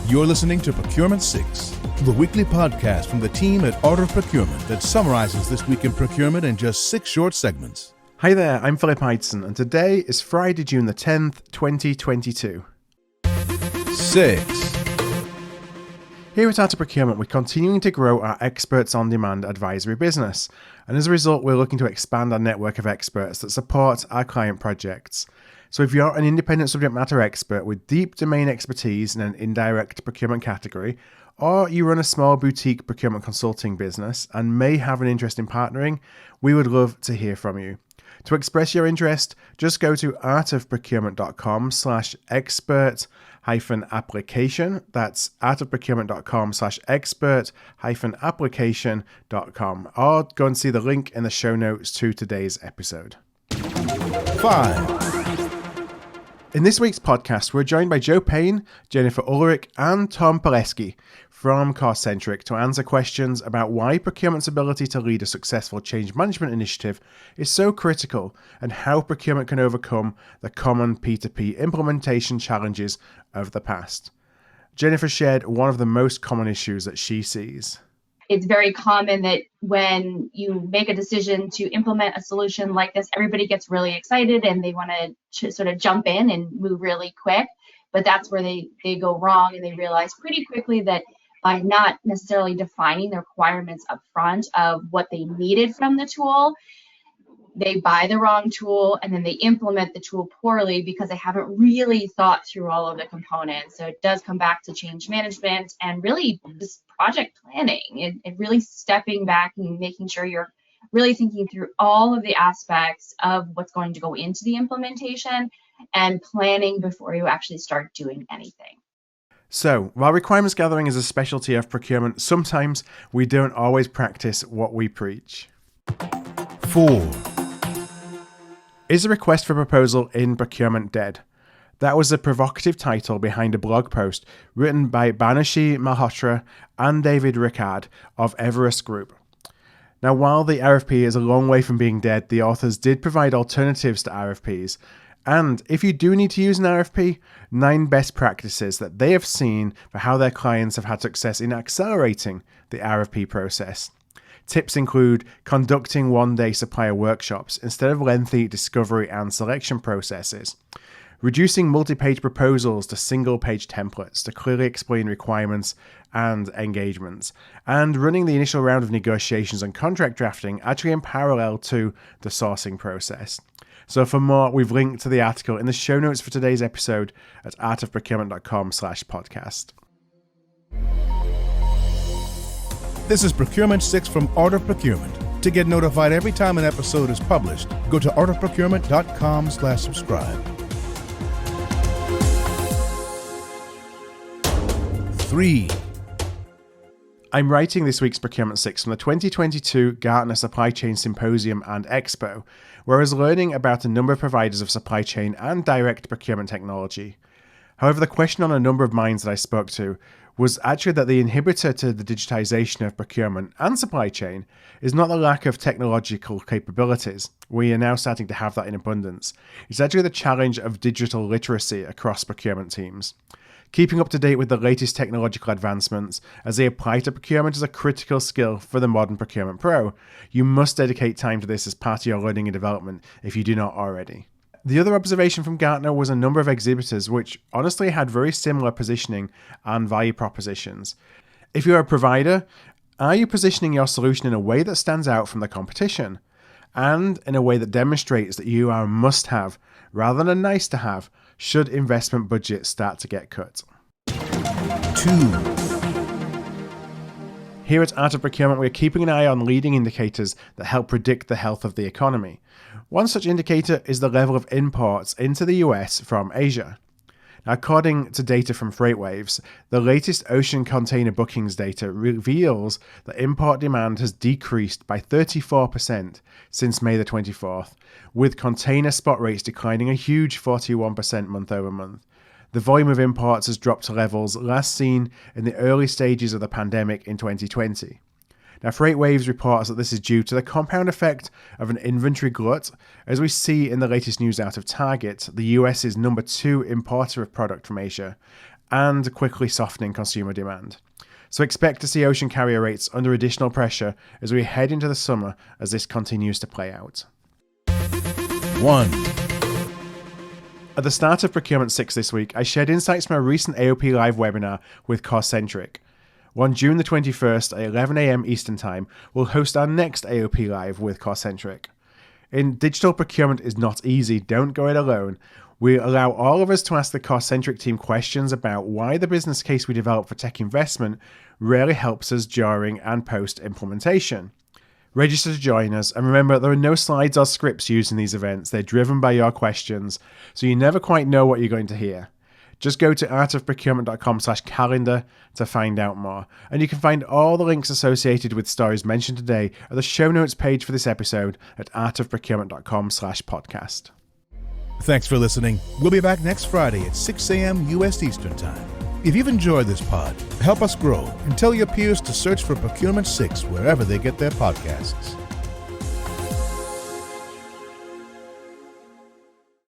You're listening to Procurement 6, the weekly podcast from the team at Art of Procurement that summarizes this week in procurement in just 6 short segments. Hi there, I'm Philip Ideson, and today is Friday, June the 10th, 2022. 6. Here at Art of Procurement, we're continuing to grow our Experts on Demand advisory business, and as a result, we're looking to expand our network of experts that support our client projects. So if you're an independent subject matter expert with deep domain expertise in an indirect procurement category, or you run a small boutique procurement consulting business and may have an interest in partnering, we would love to hear from you. To express your interest, just go to artofprocurement.com/expert-application. That's artofprocurement.com/expert-application.com, or go and see the link in the show notes to today's episode. 5. In this week's podcast, we're joined by Joe Payne, Jennifer Ulrich, and Tom Pileski from Cost-Centric to answer questions about why procurement's ability to lead a successful change management initiative is so critical and how procurement can overcome the common P2P implementation challenges of the past. Jennifer shared one of the most common issues that she sees. It's very common that when you make a decision to implement a solution like this, everybody gets really excited and they want to sort of jump in and move really quick. But that's where they go wrong, and they realize pretty quickly that by not necessarily defining the requirements up front of what they needed from the tool, they buy the wrong tool and then they implement the tool poorly because they haven't really thought through all of the components. So it does come back to change management and really just project planning and really stepping back and making sure you're really thinking through all of the aspects of what's going to go into the implementation and planning before you actually start doing anything. So, while requirements gathering is a specialty of procurement, sometimes we don't always practice what we preach. 4. Is a request for proposal in procurement dead? That was the provocative title behind a blog post written by Banashi Malhotra and David Ricard of Everest Group. Now, while the RFP is a long way from being dead, the authors did provide alternatives to RFPs. And if you do need to use an RFP, 9 best practices that they have seen for how their clients have had success in accelerating the RFP process. Tips include conducting one-day supplier workshops instead of lengthy discovery and selection processes, reducing multi-page proposals to single-page templates to clearly explain requirements and engagements, and running the initial round of negotiations and contract drafting actually in parallel to the sourcing process. So for more, we've linked to the article in the show notes for today's episode at artofprocurement.com/podcast. This is Procurement 6 from Art of Procurement. To get notified every time an episode is published, go to artofprocurement.com/subscribe. 3. I'm writing this week's Procurement 6 from the 2022 Gartner Supply Chain Symposium and Expo, where I was learning about a number of providers of supply chain and direct procurement technology. However, the question on a number of minds that I spoke to was actually that the inhibitor to the digitization of procurement and supply chain is not the lack of technological capabilities. We are now starting to have that in abundance. It's actually the challenge of digital literacy across procurement teams. Keeping up to date with the latest technological advancements as they apply to procurement is a critical skill for the modern procurement pro. You must dedicate time to this as part of your learning and development if you do not already. The other observation from Gartner was a number of exhibitors which honestly had very similar positioning and value propositions. If you're a provider, are you positioning your solution in a way that stands out from the competition? And in a way that demonstrates that you are a must-have rather than a nice-to-have should investment budgets start to get cut? 2. Here at Art of Procurement, we're keeping an eye on leading indicators that help predict the health of the economy. One such indicator is the level of imports into the US from Asia. Now, according to data from FreightWaves, the latest ocean container bookings data reveals that import demand has decreased by 34% since May the 24th, with container spot rates declining a huge 41% month over month. The volume of imports has dropped to levels last seen in the early stages of the pandemic in 2020. Now, FreightWaves reports that this is due to the compound effect of an inventory glut. As we see in the latest news out of Target, the US is number 2 importer of product from Asia, and quickly softening consumer demand. So expect to see ocean carrier rates under additional pressure as we head into the summer as this continues to play out. 1. At the start of Procurement 6 this week, I shared insights from a recent AOP Live webinar with Cost-Centric. On June the 21st at 11 a.m. Eastern Time, we'll host our next AOP Live with Cost-Centric. In Digital Procurement is Not Easy, Don't Go It Alone, we allow all of us to ask the Cost-Centric team questions about why the business case we develop for tech investment really helps us during and post-implementation. Register to join us, and remember, there are no slides or scripts used in these events. They're driven by your questions, so you never quite know what you're going to hear. Just go to artofprocurement.com/calendar to find out more. And you can find all the links associated with stories mentioned today at the show notes page for this episode at artofprocurement.com/podcast. Thanks for listening. We'll be back next Friday at 6 a.m. U.S. Eastern Time. If you've enjoyed this pod, help us grow and tell your peers to search for Procurement 6 wherever they get their podcasts.